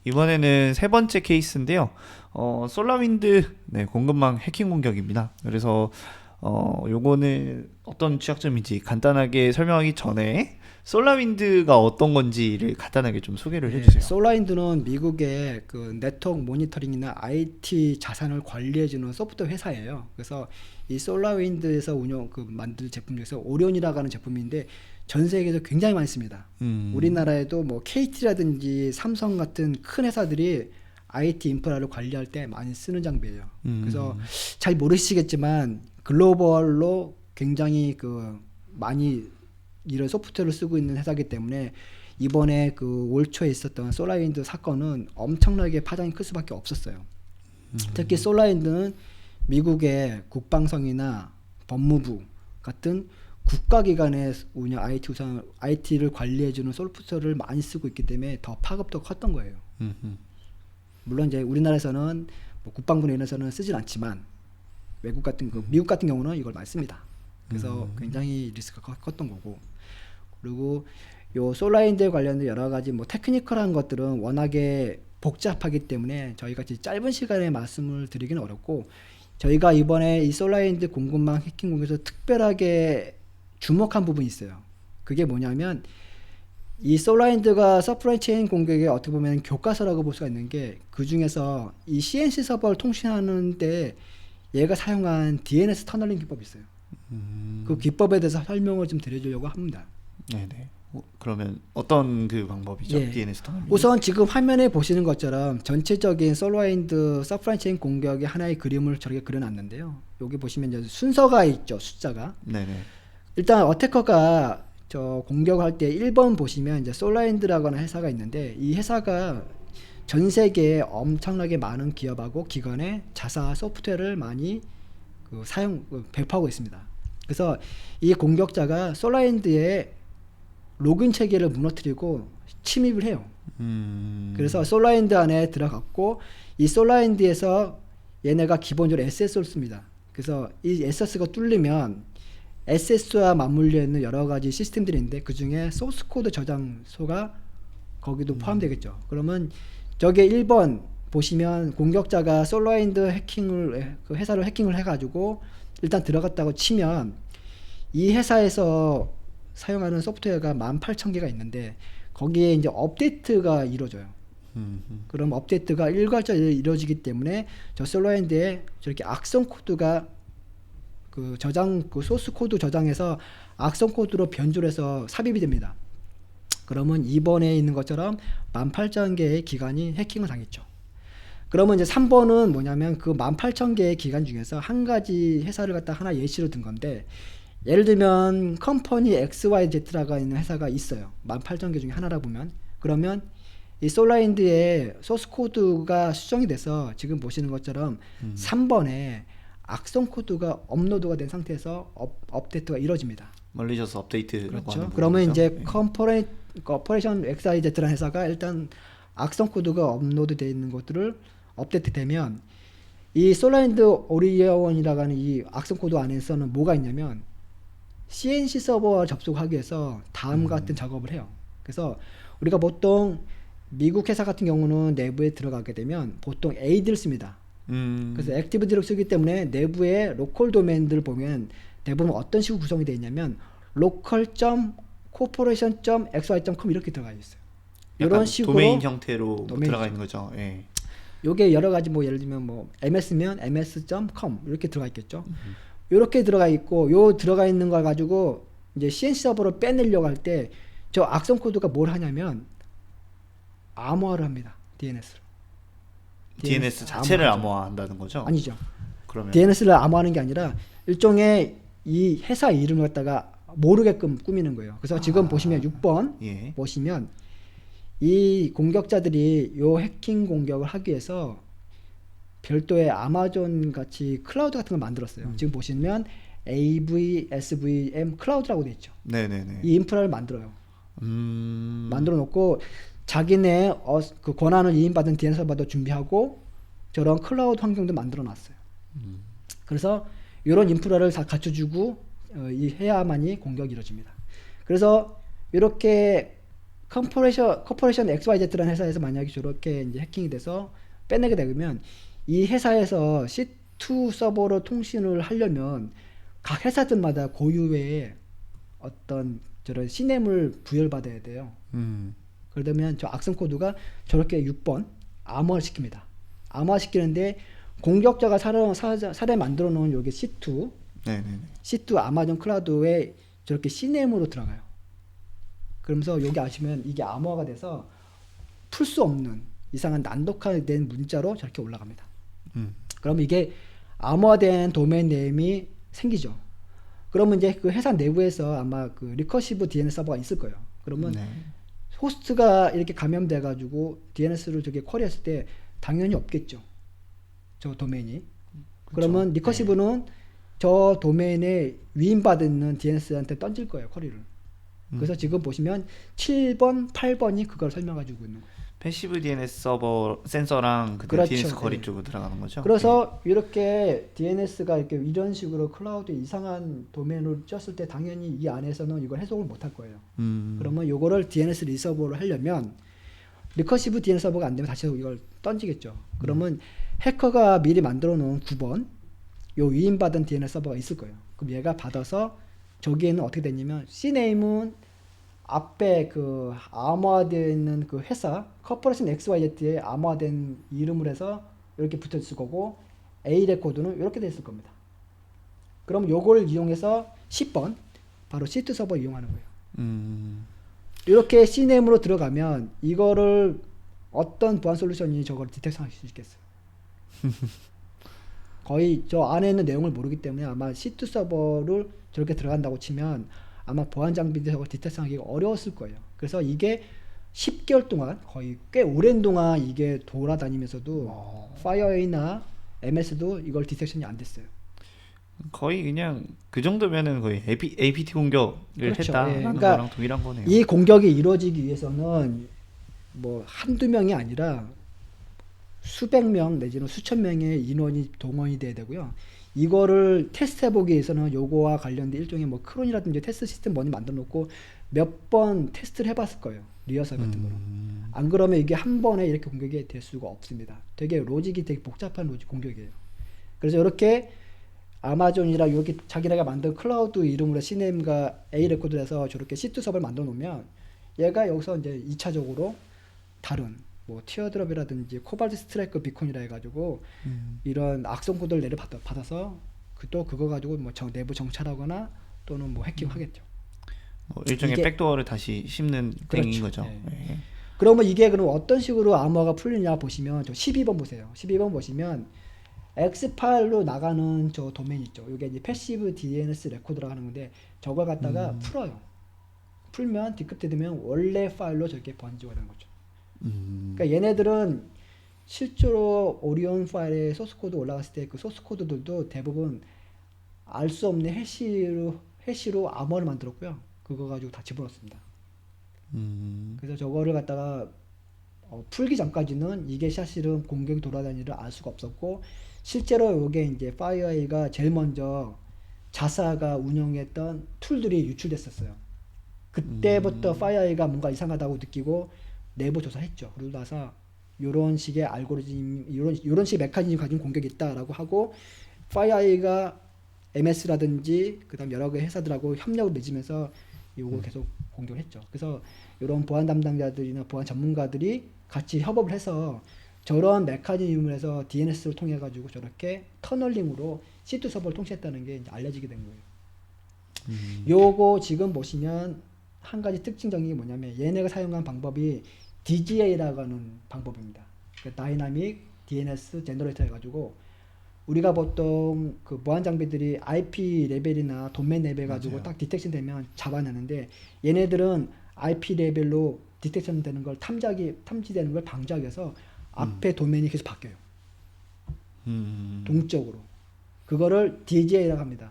이번에는 세 번째 케이스인데요. 솔라윈드 공급망 해킹 공격입니다. 그래서 요거는 어떤 취약점인지 간단하게 설명하기 전에 솔라윈드가 어떤 건지를 간단하게 좀 소개를 해주세요. 솔라윈드는 미국의 그 네트워크 모니터링이나 IT 자산을 관리해주는 소프트웨어 회사예요. 그래서 이 솔라윈드에서 만든 제품 중에서 오리온이라고 하는 제품인데 전 세계에서 굉장히 많이 씁니다. 우리나라에도 뭐 KT라든지 삼성 같은 큰 회사들이 IT 인프라를 관리할 때 많이 쓰는 장비예요. 그래서 잘 모르시겠지만 글로벌로 굉장히 많이 이런 소프트웨어를 쓰고 있는 회사이기 때문에 이번에 올 초에 있었던 솔라윈드 사건은 엄청나게 파장이 클 수밖에 없었어요. 특히 솔라윈드는 미국의 국방성이나 법무부 같은 국가기관의 운영 IT를 관리해주는 소프트웨어를 많이 쓰고 있기 때문에 더 파급도 컸던 거예요. 물론 이제 우리나라에서는 뭐 국방부 내에서는 쓰진 않지만 미국 같은 경우는 이걸 많이 씁니다. 그래서 굉장히 리스크가 컸던 거고, 그리고 요 솔라윈드에 관련된 여러 가지 뭐 테크니컬한 것들은 워낙에 복잡하기 때문에 저희가 짧은 시간에 말씀을 드리기는 어렵고, 저희가 이번에 이 솔라윈드 공급망 해킹 공격에서 특별하게 주목한 부분이 있어요. 그게 뭐냐면 이 솔라윈드가 서프라이 체인 공격에 어떻게 보면 교과서라고 볼 수가 있는 게, 그 중에서 이 CNC 서버를 통신하는데 얘가 사용한 DNS 터널링 기법이 있어요. 그 기법에 대해서 설명을 좀 드려주려고 합니다. 네네. 그러면 어떤 그 방법이죠? DNS 터널링. 우선 지금 화면에 보시는 것처럼 전체적인 솔라윈드 서프라이 체인 공격의 하나의 그림을 저렇게 그려놨는데요. 여기 보시면 이제 순서가 있죠, 숫자가. 네네. 일단 어태커가 저 공격할 때 1번 보시면 이제 솔라윈드라고 하는 회사가 있는데, 이 회사가 전 세계에 엄청나게 많은 기업하고 기관에 자사 소프트웨어를 많이 배포하고 있습니다. 그래서 이 공격자가 솔라윈드의 로그인 체계를 무너뜨리고 침입을 해요. 그래서 솔라윈드 안에 들어갔고, 이 솔라윈드에서 얘네가 기본적으로 SS를 씁니다. 그래서 이 SS가 뚫리면 SS와 맞물려 있는 여러 가지 시스템들이 있는데 그 중에 소스 코드 저장소가 거기도 포함되겠죠. 그러면 저게 1번 보시면 공격자가 솔라윈드 그 회사를 해킹을 해가지고 일단 들어갔다고 치면, 이 회사에서 사용하는 소프트웨어가 18,000개가 있는데 거기에 이제 업데이트가 이루어져요. 그럼 업데이트가 일괄적으로 이루어지기 때문에 저 솔라윈드에 저렇게 악성 코드가 그 소스 코드 저장해서 악성 코드로 변조를 해서 삽입이 됩니다. 그러면 이번에 있는 것처럼 18,000개의 기관이 해킹을 당했죠. 그러면 이제 3번은 뭐냐면 그 18,000개의 기관 중에서 한 가지 회사를 갖다 하나 예시로 든 건데, 예를 들면 컴퍼니 XYZ라고 있는 회사가 있어요. 18,000개 중에 하나라 보면, 그러면 이 솔라윈드의 소스 코드가 수정이 돼서 지금 보시는 것처럼 3번에 악성 코드가 업로드가 된 상태에서 업데이트가 이루어집니다. 멀리셔서 업데이트라고 그렇죠. 하는 그러면 부분이죠. 이제 커퍼레이션 XYZ라는 회사가 일단 악성 코드가 업로드되어 있는 것들을 업데이트되면, 이 솔라윈드 오리온이라고 하는 이 악성 코드 안에서는 뭐가 있냐면 CNC 서버와 접속하기 위해서 다음 같은 작업을 해요. 그래서 우리가 보통 미국 회사 같은 경우는 내부에 들어가게 되면 보통 AD를 씁니다. 그래서 액티브 디렉 쓰기 때문에 내부의 로컬 도메인들을 보면 대부분 어떤 식으로 구성이 되어 있냐면 local.corporation.xy.com 이렇게 들어가 있어요. 이런 식으로 도메인 형태로 도메인 들어가 있는 거죠. 예. 요게 여러 가지 뭐 예를 들면 뭐 ms면 ms.com 이렇게 들어가 있겠죠. 이렇게 들어가 있고, 요 들어가 있는 걸 가지고 이제 CNC 서버로 빼내려고 할 때 저 악성 코드가 뭘 하냐면 암호화를 합니다. DNS를. DNS 자체를 암호화죠. 암호화한다는 거죠? 아니죠. 그러면 DNS를 암호화하는 게 아니라 일종의 이 회사 이름을 갖다가 모르게끔 꾸미는 거예요. 그래서 지금 보시면 6번 예. 보시면 이 공격자들이 요 해킹 공격을 하기 위해서 별도의 아마존 같이 클라우드 같은 걸 만들었어요. 지금 보시면 AVSVM 클라우드라고 돼 있죠. 네네네. 이 인프라를 만들어요. 만들어 놓고 자기네 그 권한을 이인받은 DNS 서버도 준비하고 저런 클라우드 환경도 만들어 놨어요. 그래서 이런 인프라를 다 갖춰주고 해야만이 공격이 이루어집니다. 그래서 이렇게 커퍼레이션 XYZ라는 회사에서 만약에 저렇게 이제 해킹이 돼서 빼내게 되면 이 회사에서 C2 서버로 통신을 하려면 각 회사들마다 고유의 어떤 저런 CNAM을 부여받아야 돼요. 그러면 저 악성 코드가 저렇게 6번 암호화 시킵니다. 암호화 시키는데 공격자가 사례 만들어 놓은 여기 C2 네네네. C2 아마존 클라우드에 저렇게 CNAM으로 들어가요. 그러면서 여기 아시면 이게 암호화가 돼서 풀 수 없는 이상한 난독화된 문자로 저렇게 올라갑니다. 그럼 이게 암호화된 도메인 네임이 생기죠. 그러면 이제 그 회사 내부에서 아마 그 리커시브 DNS 서버가 있을 거예요. 그러면 네. 호스트가 이렇게 감염돼 가지고 DNS를 저게 쿼리했을 때 당연히 없겠죠. 저 도메인이. 그러면 리커시브는 저 도메인에 위임받는 DNS한테 던질 거예요, 쿼리를. 그래서 지금 보시면 7번, 8번이 그걸 설명해주고 있는 거예요. 패시브 DNS 서버 센서랑 그 그렇죠. DNS 거리 네. 쪽으로 들어가는 거죠. 그래서 이렇게 DNS가 이렇게 이런 식으로 클라우드에 이상한 도메인을 쪘을 때 당연히 이 안에서는 이걸 해석을 못 할 거예요. 그러면 요거를 DNS 리서버를 하려면 리커시브 DNS 서버가 안 되면 다시 이걸 던지겠죠. 그러면 해커가 미리 만들어 놓은 9번 요 위임받은 DNS 서버가 있을 거예요. 그럼 얘가 받아서 저기에는 어떻게 되냐면 C네임은 앞에 그 암호화되어 있는 그 회사 커퍼레이션 XYZ에 암호화된 이름을 해서 이렇게 붙어 있을 거고 A 레코드는 이렇게 돼 있을 겁니다. 그럼 요걸 이용해서 10번 바로 C2 서버 이용하는 거예요. 이렇게 C네임으로 들어가면 이거를 어떤 보안 솔루션이 저걸 디텍션 할 수 있겠어요. 거의 저 안에 있는 내용을 모르기 때문에 아마 C2 서버를 저렇게 들어간다고 치면 아마 보안 장비들 저걸 디텍션하기가 어려웠을 거예요. 그래서 이게 10개월 동안 거의 꽤 오랜 동안 이게 돌아다니면서도 파이어웨이나 MS도 이걸 디텍션이 안 됐어요. 거의 그냥 그 정도면은 거의 APT 공격을 그렇죠. 했다라는 예. 그러니까 거랑 동일한 거네요. 이 공격이 이루어지기 위해서는 뭐 한두 명이 아니라 수백 명 내지는 수천 명의 인원이 동원이 돼야 되고요. 이거를 테스트해보기 위해서는 요거와 관련된 일종의 뭐 크론이라든지 테스트 시스템 뭐니 만들어 놓고 몇 번 테스트를 해봤을 거예요. 리허설 같은 거로. 안 그러면 이게 한 번에 이렇게 공격이 될 수가 없습니다. 되게 로직이 되게 복잡한 로직 공격이에요. 그래서 이렇게 아마존이라 이렇게 자기네가 만든 클라우드 이름으로 CNAM과 A 레코드를 해서 저렇게 C2 서버를 만들어 놓으면 얘가 여기서 이제 2차적으로 다른 뭐 티어드롭이라든지 코발트 스트라이크 비콘이라 해가지고 이런 악성 코드를 내려 받아서 또 그거 가지고 뭐 내부 정찰하거나 또는 뭐 해킹하겠죠. 뭐 일종의 이게- 백도어를 다시 씹는 땡인 그렇죠. 거죠. 네. 예. 그러면 이게 그럼 어떤 식으로 암호화가 풀리냐 보시면 저 12번 보세요. 12번 보시면 X파일로 나가는 저 도메인 있죠. 이게 이제 패시브 DNS 레코드라고 하는 건데 저걸 갖다가 풀어요. 풀면 디크립트 되면 원래 파일로 저렇게 번지가 되는 거죠. 그러니까 얘네들은 실제로 오리온 파일에 소스 코드 올라갔을 때 그 소스 코드들도 대부분 알 수 없는 해시로 암호를 만들었고요. 그거 가지고 다 집어넣습니다. 그래서 저거를 갖다가 풀기 전까지는 이게 사실은 공격이 돌아다니를 알 수가 없었고 실제로 이게 이제 파이어웨이가 제일 먼저 자사가 운영했던 툴들이 유출됐었어요. 그때부터 파이어웨이가 뭔가 이상하다고 느끼고 내부 조사했죠. 그러고 나서 이런 식의 알고리즘, 이런 식의 메커니즘 가진 공격이 있다라고 하고 파이어웨이가 MS라든지 그다음 여러 개 회사들하고 협력을 맺으면서 이거 계속 공격을 했죠. 그래서 이런 보안 담당자들이나 보안 전문가들이 같이 협업을 해서 저런 메커니즘을 해서 DNS를 통해 가지고 저렇게 터널링으로 C2 서버를 통치했다는 게 이제 알려지게 된 거예요. 요거 지금 보시면 한 가지 특징적인 게 뭐냐면 얘네가 사용한 방법이 DGA라고 하는 방법입니다. 그러니까 다이나믹 DNS 제너레이터 해가지고 우리가 보통 그 보안 장비들이 IP 레벨이나 도메인 레벨 가지고 맞아요. 딱 디텍션 되면 잡아내는데 얘네들은 IP 레벨로 디텍션 되는 걸 탐지되는 걸 방지하기 위해서 앞에 도메인이 계속 바뀌어요. 동적으로. 그거를 DGA라고 합니다.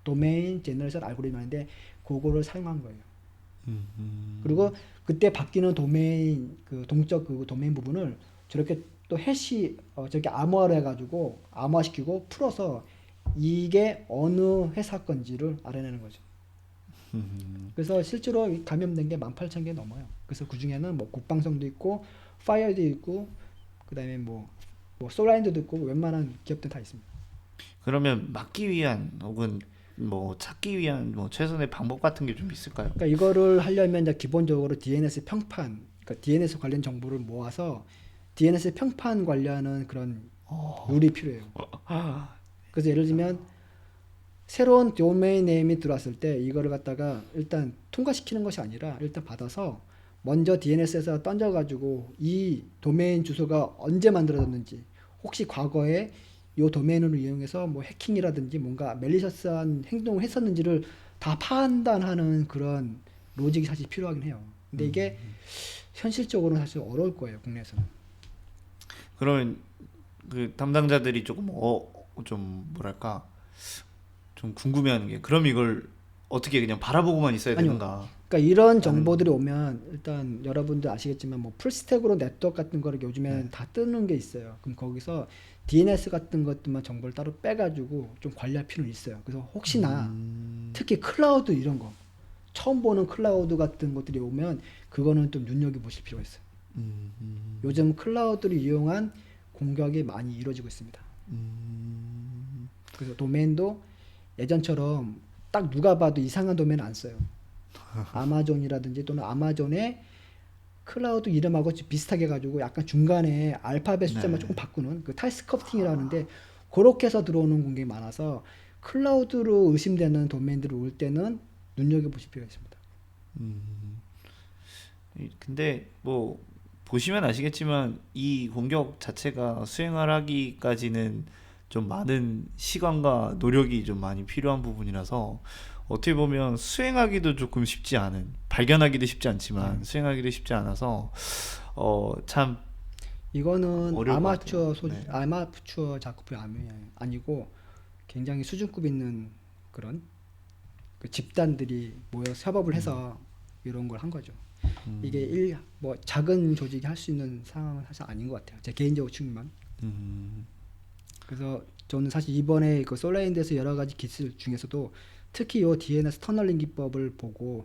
도메인 제너레이션 알고리즘인데 그거를 사용한 거예요. 그리고 그때 바뀌는 도메인 그 동적 그 도메인 부분을 저렇게 또 해시 저렇게 암호화를 해가지고 암호화시키고 풀어서 이게 어느 회사 건지를 알아내는 거죠. 그래서 실제로 감염된 게 18,000개 넘어요. 그래서 그 중에는 뭐 국방성도 있고 파이어도 있고 그다음에 뭐 솔라인드도 있고 웬만한 기업들 다 있습니다. 그러면 막기 위한 혹은 뭐 찾기 위한 뭐 최선의 방법 같은 게 좀 있을까요? 그러니까 이거를 하려면 이제 기본적으로 DNS 평판, 그러니까 DNS 관련 정보를 모아서 DNS 평판 관리하는 그런 룰이 필요해요. 그래서 예를 들면 새로운 도메인 네임이 들어왔을 때 이거를 갖다가 일단 통과시키는 것이 아니라 일단 받아서 먼저 DNS에서 던져가지고 이 도메인 주소가 언제 만들어졌는지 혹시 과거에 이 도메인을 이용해서 뭐 해킹이라든지 뭔가 멜리셔스한 행동을 했었는지를 다 판단하는 그런 로직이 사실 필요하긴 해요. 근데 이게 현실적으로는 사실 어려울 거예요, 국내에서는. 그러면 그 담당자들이 조금 좀 뭐랄까 좀 궁금해하는 게 그럼 이걸 어떻게 그냥 바라보고만 있어야 아니요. 되는가? 그러니까 이런 정보들이 오면 일단 여러분들 아시겠지만 뭐 풀스택으로 네트워크 같은 거를 요즘에는 다 뜨는 게 있어요. 그럼 거기서 DNS 같은 것들만 정보를 따로 빼가지고 좀 관리할 필요는 있어요. 그래서 혹시나 특히 클라우드 이런 거 처음 보는 클라우드 같은 것들이 오면 그거는 좀 눈여겨보실 필요가 있어요. 요즘 클라우드를 이용한 공격이 많이 이루어지고 있습니다. 그래서 도메인도 예전처럼 딱 누가 봐도 이상한 도메인 안 써요. 아마존이라든지 또는 아마존의 클라우드 이름하고 비슷하게 해가지고 약간 중간에 알파벳 숫자만 조금 바꾸는 그 타스크프팅이라는데 그렇게 해서 들어오는 공격이 많아서 클라우드로 의심되는 도메인들이 올 때는 눈여겨보실 필요가 있습니다. 근데 뭐 보시면 아시겠지만 이 공격 자체가 수행을 하기까지는 좀 많은 시간과 노력이 좀 많이 필요한 부분이라서 어떻게 보면 수행하기도 조금 쉽지 않은 발견하기도 쉽지 않지만 수행하기도 쉽지 않아서 참 이거는 어려울 것 같아요. 아마추어 작업이 아니고 굉장히 수준급 있는 그런 그 집단들이 모여 협업을 해서 이런 걸 한 거죠. 이게 뭐 작은 조직이 할 수 있는 상황은 사실 아닌 것 같아요. 제 개인적으로 측면. 그래서 저는 사실 이번에 그 솔라인드에서 여러 가지 기술 중에서도 특히 이 DNS 터널링 기법을 보고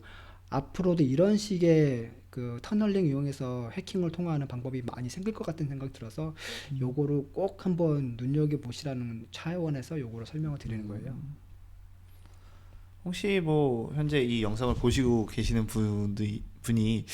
앞으로도 이런 식의 그 터널링 이용해서 해킹을 통과하는 방법이 많이 생길 것 같은 생각이 들어서 요거를 꼭 한번 눈여겨 보시라는 차원에서 요거를 설명을 드리는 거예요. 혹시 뭐 현재 이 영상을 보시고 계시는 분이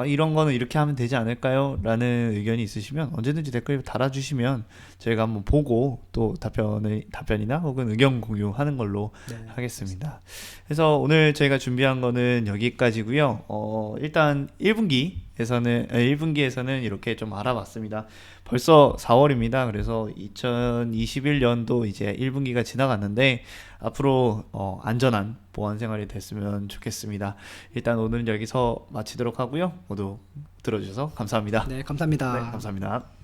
이런 거는 이렇게 하면 되지 않을까요? 라는 의견이 있으시면 언제든지 댓글 달아주시면 저희가 한번 보고 또 답변이나 혹은 의견 공유하는 걸로 네. 하겠습니다. 그래서 오늘 저희가 준비한 거는 여기까지고요. 일단 1분기에서는 이렇게 좀 알아봤습니다. 벌써 4월입니다. 그래서 2021년도 이제 1분기가 지나갔는데 앞으로 안전한 보안 생활이 됐으면 좋겠습니다. 일단 오늘은 여기서 마치도록 하고요. 모두 들어주셔서 감사합니다. 네, 감사합니다. 네, 감사합니다.